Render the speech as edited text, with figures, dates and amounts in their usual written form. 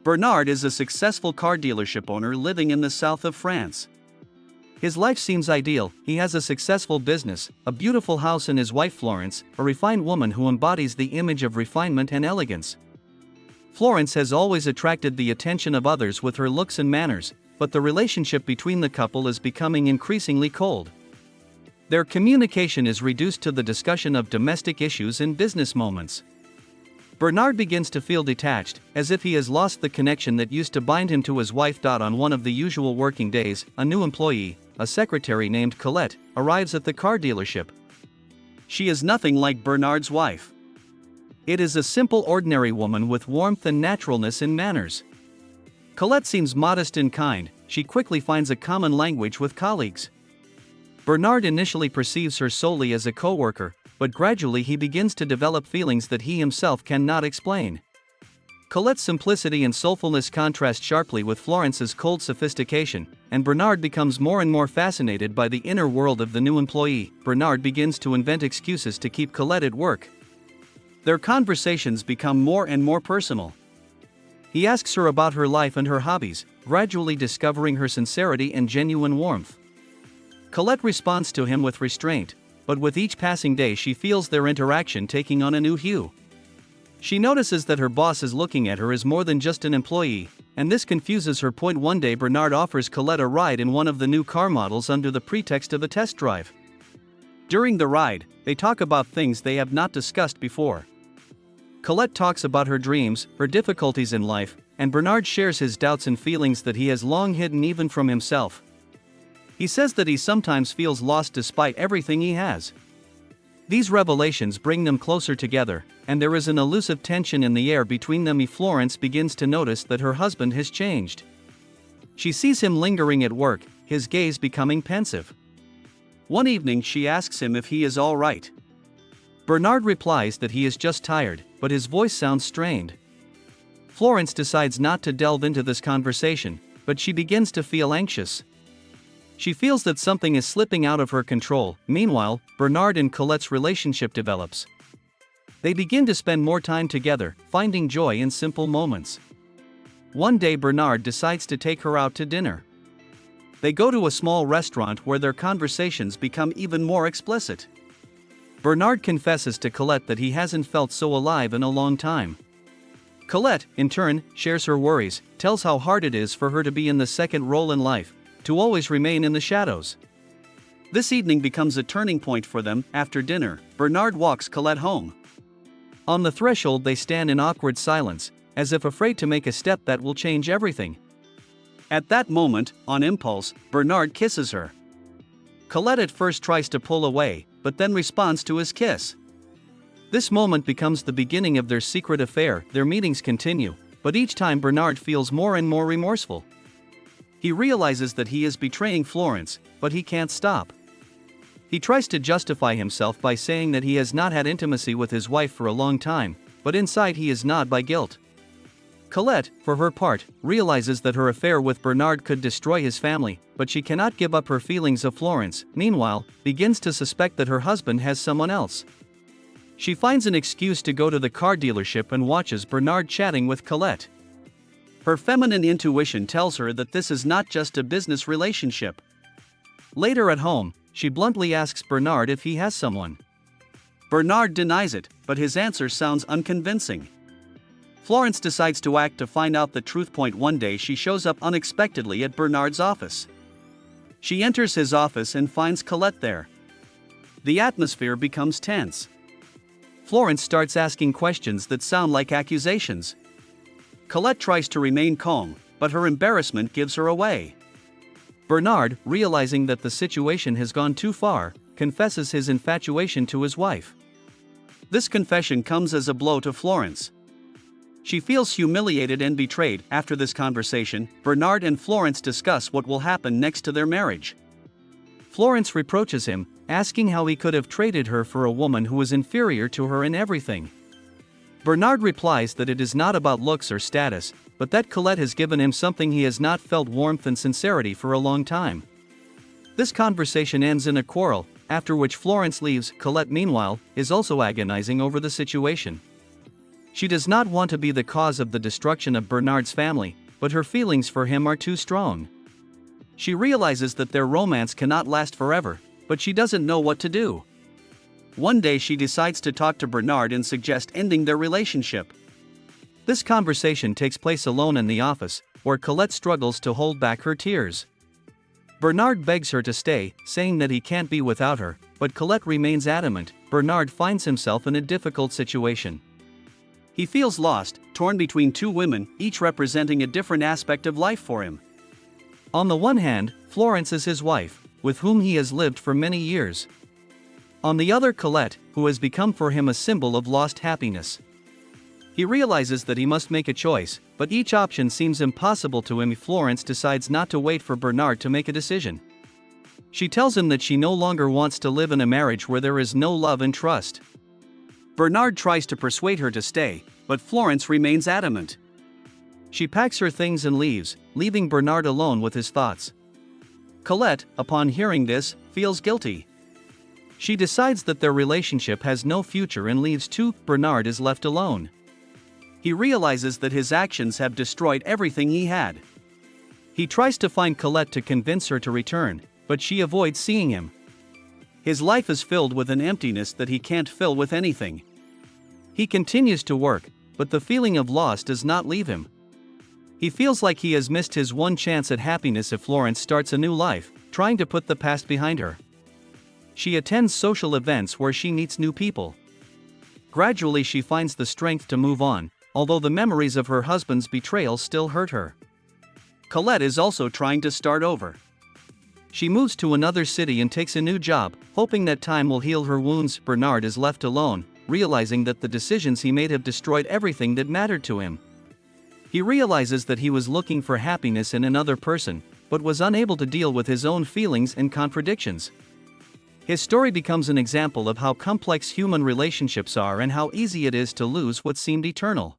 Bernard is a successful car dealership owner living in the south of France. His life seems ideal. He has a successful business, a beautiful house, and his wife Florence, a refined woman who embodies the image of refinement and elegance. Florence has always attracted the attention of others with her looks and manners, but the relationship between the couple is becoming increasingly cold. Their communication is reduced to the discussion of domestic issues and business moments. Bernard begins to feel detached, as if he has lost the connection that used to bind him to his wife. On one of the usual working days, a new employee, a secretary named Colette, arrives at the car dealership. She is nothing like Bernard's wife. It is a simple, ordinary woman with warmth and naturalness in manners. Colette seems modest and kind. She quickly finds a common language with colleagues. Bernard initially perceives her solely as a co-worker, but gradually he begins to develop feelings that he himself cannot explain. Colette's simplicity and soulfulness contrast sharply with Florence's cold sophistication, and Bernard becomes more and more fascinated by the inner world of the new employee. Bernard begins to invent excuses to keep Colette at work. Their conversations become more and more personal. He asks her about her life and her hobbies, gradually discovering her sincerity and genuine warmth. Colette responds to him with restraint, but with each passing day she feels their interaction taking on a new hue. She notices that her boss is looking at her as more than just an employee, and this confuses her. One day Bernard offers Colette a ride in one of the new car models under the pretext of a test drive. During the ride, they talk about things they have not discussed before. Colette talks about her dreams, her difficulties in life, and Bernard shares his doubts and feelings that he has long hidden even from himself. He says that he sometimes feels lost despite everything he has. These revelations bring them closer together, and there is an elusive tension in the air between them. Florence begins to notice that her husband has changed. She sees him lingering at work, his gaze becoming pensive. One evening she asks him if he is all right. Bernard replies that he is just tired, but his voice sounds strained. Florence decides not to delve into this conversation, but she begins to feel anxious. She feels that something is slipping out of her control. Meanwhile, Bernard and Colette's relationship develops. They begin to spend more time together, finding joy in simple moments. One day Bernard decides to take her out to dinner. They go to a small restaurant where their conversations become even more explicit. Bernard confesses to Colette that he hasn't felt so alive in a long time. Colette, in turn, shares her worries, tells how hard it is for her to be in the second role in life, to always remain in the shadows. This evening becomes a turning point for them. After dinner, Bernard walks Colette home. On the threshold they stand in awkward silence, as if afraid to make a step that will change everything. At that moment, on impulse, Bernard kisses her. Colette at first tries to pull away, but then responds to his kiss. This moment becomes the beginning of their secret affair. Their meetings continue, but each time Bernard feels more and more remorseful. He realizes that he is betraying Florence, but he can't stop. He tries to justify himself by saying that he has not had intimacy with his wife for a long time, but inside he is gnawed by guilt. Colette, for her part, realizes that her affair with Bernard could destroy his family, but she cannot give up her feelings of Florence. Meanwhile, begins to suspect that her husband has someone else. She finds an excuse to go to the car dealership and watches Bernard chatting with Colette. Her feminine intuition tells her that this is not just a business relationship. Later at home, she bluntly asks Bernard if he has someone. Bernard denies it, but his answer sounds unconvincing. Florence decides to act to find out the truth. One day she shows up unexpectedly at Bernard's office. She enters his office and finds Colette there. The atmosphere becomes tense. Florence starts asking questions that sound like accusations. Colette tries to remain calm, but her embarrassment gives her away. Bernard, realizing that the situation has gone too far, confesses his infatuation to his wife. This confession comes as a blow to Florence. She feels humiliated and betrayed. After this conversation, Bernard and Florence discuss what will happen next to their marriage. Florence reproaches him, asking how he could have traded her for a woman who was inferior to her in everything. Bernard replies that it is not about looks or status, but that Colette has given him something he has not felt: warmth and sincerity for a long time. This conversation ends in a quarrel, after which Florence leaves. Colette, meanwhile, is also agonizing over the situation. She does not want to be the cause of the destruction of Bernard's family, but her feelings for him are too strong. She realizes that their romance cannot last forever, but she doesn't know what to do. One day she decides to talk to Bernard and suggest ending their relationship. This conversation takes place alone in the office, where Colette struggles to hold back her tears. Bernard begs her to stay, saying that he can't be without her, but Colette remains adamant. Bernard finds himself in a difficult situation. He feels lost, torn between two women, each representing a different aspect of life for him. On the one hand, Florence is his wife, with whom he has lived for many years. On the other, Colette, who has become for him a symbol of lost happiness. He realizes that he must make a choice, but each option seems impossible to him. Florence decides not to wait for Bernard to make a decision. She tells him that she no longer wants to live in a marriage where there is no love and trust. Bernard tries to persuade her to stay, but Florence remains adamant. She packs her things and leaves, leaving Bernard alone with his thoughts. Colette, upon hearing this, feels guilty. She decides that their relationship has no future and leaves too. Bernard is left alone. He realizes that his actions have destroyed everything he had. He tries to find Colette to convince her to return, but she avoids seeing him. His life is filled with an emptiness that he can't fill with anything. He continues to work, but the feeling of loss does not leave him. He feels like he has missed his one chance at happiness if Florence starts a new life, trying to put the past behind her. She attends social events where she meets new people. Gradually she finds the strength to move on, although the memories of her husband's betrayal still hurt her. Colette is also trying to start over. She moves to another city and takes a new job, hoping that time will heal her wounds. Bernard is left alone, realizing that the decisions he made have destroyed everything that mattered to him. He realizes that he was looking for happiness in another person, but was unable to deal with his own feelings and contradictions. His story becomes an example of how complex human relationships are and how easy it is to lose what seemed eternal.